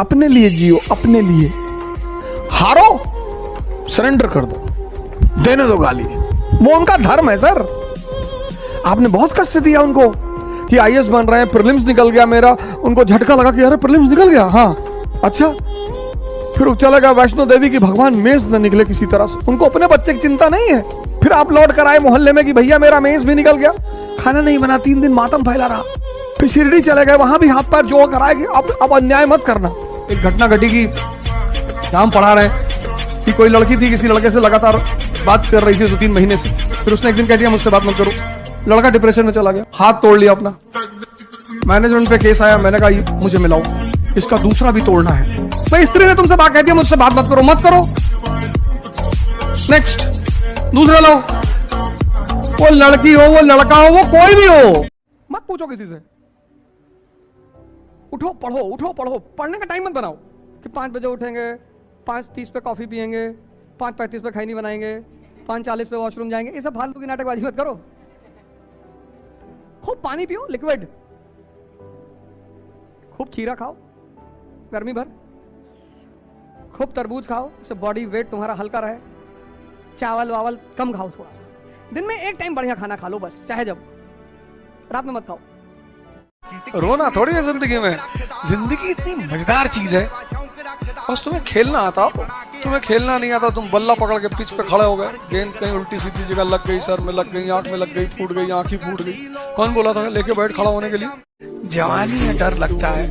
अपने लिए जियो, अपने लिए। हारो, सरेंडर कर दो, देने दो गाली, वो उनका धर्म है सर। आपने बहुत कष्ट दिया उनको कि आईएएस बन रहे हैं, प्रीलिम्स निकल गया मेरा, उनको झटका लगा कि अरे प्रीलिम्स निकल गया, हाँ अच्छा, फिर चला गया वैष्णो देवी की भगवान मेज न निकले किसी तरह से। उनको अपने बच्चे की चिंता नहीं है। फिर आप लौट कर आए मोहल्ले में कि भैया मेरा मेज भी निकल गया, खाना नहीं बना, 3 दिन मातम फैला रहा। फिर शिरडी चले गए, वहां भी हाथ पैर जोड़ कर आए कि अब अन्याय मत करना। एक घटना घटी कि हम पढ़ा रहे कि कोई लड़की थी, किसी लड़के से लगातार बात कर रही थी 2-3 महीने से। फिर उसने एक दिन कह दिया मुझसे बात मत करो, लड़का डिप्रेशन में चला गया, हाथ तोड़ लिया अपना। मैनेजमेंट पे केस आया, मैंने कहा मुझे मिलाओ, इसका दूसरा भी तोड़ना है। भाई स्त्री ने तुमसे बात कह दिया, मुझसे बात मत करो, मत करो, नेक्स्ट दूसरा लो। वो लड़की हो, वो लड़का हो, वो कोई भी हो, मत पूछो किसी से। उठो पढ़ो, उठो पढ़ो। पढ़ने का टाइम मत बनाओ कि 5 बजे उठेंगे, 5:30 पे कॉफी पियेंगे, 5:35 पे खैनी बनाएंगे, 5:40 पे वॉशरूम जाएंगे। ये सब फालतू की नाटकबाजी मत करो। खूब पानी पियो, लिक्विड, खूब खीरा खाओ गर्मी भर, खूब तरबूज खाओ, इससे बॉडी वेट तुम्हारा हल्का रहे। चावल वावल कम खाओ, थोड़ा सा दिन में एक टाइम बढ़िया खाना खा लो बस, चाहे जब, रात में मत खाओ। रोना थोड़ी है जिंदगी में, जिंदगी इतनी मजेदार चीज है। बस तुम्हें खेलना आता हो, तुम्हें खेलना नहीं आता, तुम बल्ला पकड़ के पिच पे खड़े हो गए, गेंद कहीं उल्टी सीधी जगह लग गई, सर में लग गई, आंख में लग गई, फूट गई, आंख ही फूट गई। कौन बोला था लेके बैठ खड़ा होने के लिए? जवानी में डर लगता है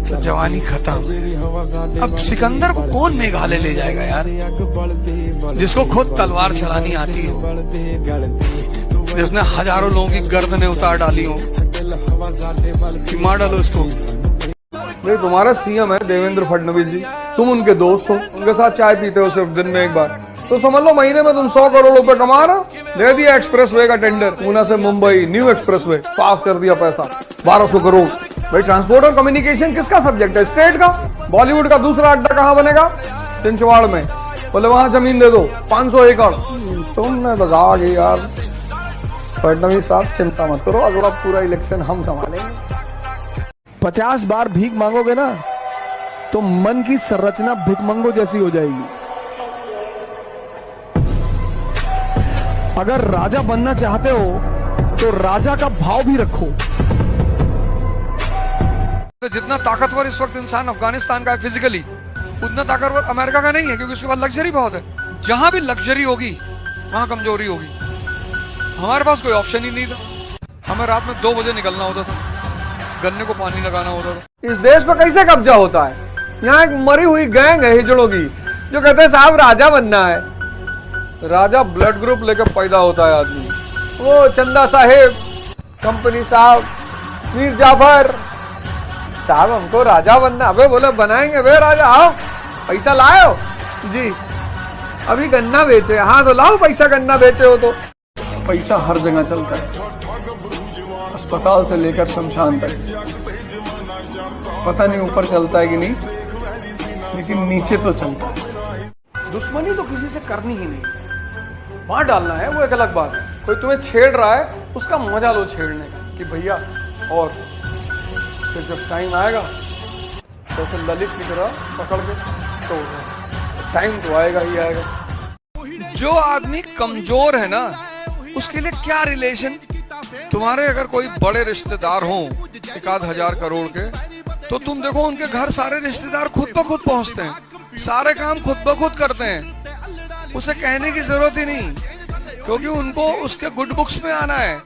तो जवानी खत्म। अब सिकंदर को कौन मेघालय ले जाएगा यार, जिसको खुद तलवार चलानी आती है, जिसने हजारों लोगों की गर्दनें उतार डाली हो, मार डालो इसको। नहीं, तुम्हारा सीएम है देवेंद्र फडणवीस जी, तुम उनके दोस्त हो, उनके साथ चाय पीते हो सिर्फ दिन में एक बार, तो समझ लो महीने में तुम 100 करोड़ रुपए कमा रहे हो। दे दिया एक्सप्रेसवे का टेंडर, पूना से मुंबई न्यू एक्सप्रेसवे पास कर दिया, पैसा 1200 करोड़। भाई ट्रांसपोर्ट और कम्युनिकेशन किसका सब्जेक्ट है? स्टेट का। बॉलीवुड का दूसरा अड्डा कहाँ बनेगा? चिंचवाड़ में। बोले वहां जमीन दे दो 500 एकड़। तुमने तो कहा कि यार फडणवीस साहब चिंता मत करो, अगला पूरा इलेक्शन हम संभालेंगे। 50 बार भीख मांगोगे ना तो मन की संरचना भिखमंगो जैसी हो जाएगी। अगर राजा बनना चाहते हो तो राजा का भाव भी रखो। तो जितना ताकतवर इस वक्त इंसान अफगानिस्तान का है फिजिकली, उतना ताकतवर अमेरिका का नहीं है, क्योंकि उसके पास लग्जरी बहुत है। जहां भी लग्जरी होगी वहां कमजोरी होगी। हमारे पास कोई ऑप्शन ही नहीं था, हमें रात में 2 बजे निकलना होता था, गन्ने को पानी लगाना होता था। इस देश पर कैसे कब्जा होता है? यहाँ एक मरी हुई गैंग है हिजड़ों की जो कहते हैं साहब राजा बनना है। राजा ब्लड ग्रुप लेकर पैदा होता है आदमी। वो चंदा साहेब, कंपनी साहब, मीर जाफर साहब, हमको राजा बनना। अबे बोले बनाएंगे बे राजा, आओ पैसा लाओ जी, अभी गन्ना बेचे, हाँ तो लाओ पैसा, गन्ना बेचे हो तो। पैसा हर जगह चलता है, अस्पताल से लेकर शमशान तक। पता नहीं ऊपर चलता है कि नहीं, लेकिन नीचे तो चलता है। दुश्मनी तो किसी से करनी ही नहीं, मार डालना है वो एक अलग बात है। कोई तुम्हें छेड़ रहा है, उसका मजा लो छेड़ने का कि भैया, और फिर जब टाइम आएगा तो उसे ललित की तरह पकड़ के तो टाइम तो आएगा ही आएगा। जो आदमी कमजोर है ना, उसके लिए क्या रिलेशन? तुम्हारे अगर कोई बड़े रिश्तेदार हो 1,000 करोड़ के, तो तुम देखो उनके घर सारे रिश्तेदार खुद ब खुद पहुंचते हैं, सारे काम खुद ब खुद करते हैं, उसे कहने की जरूरत ही नहीं, क्योंकि उनको उसके गुड बुक्स में आना है।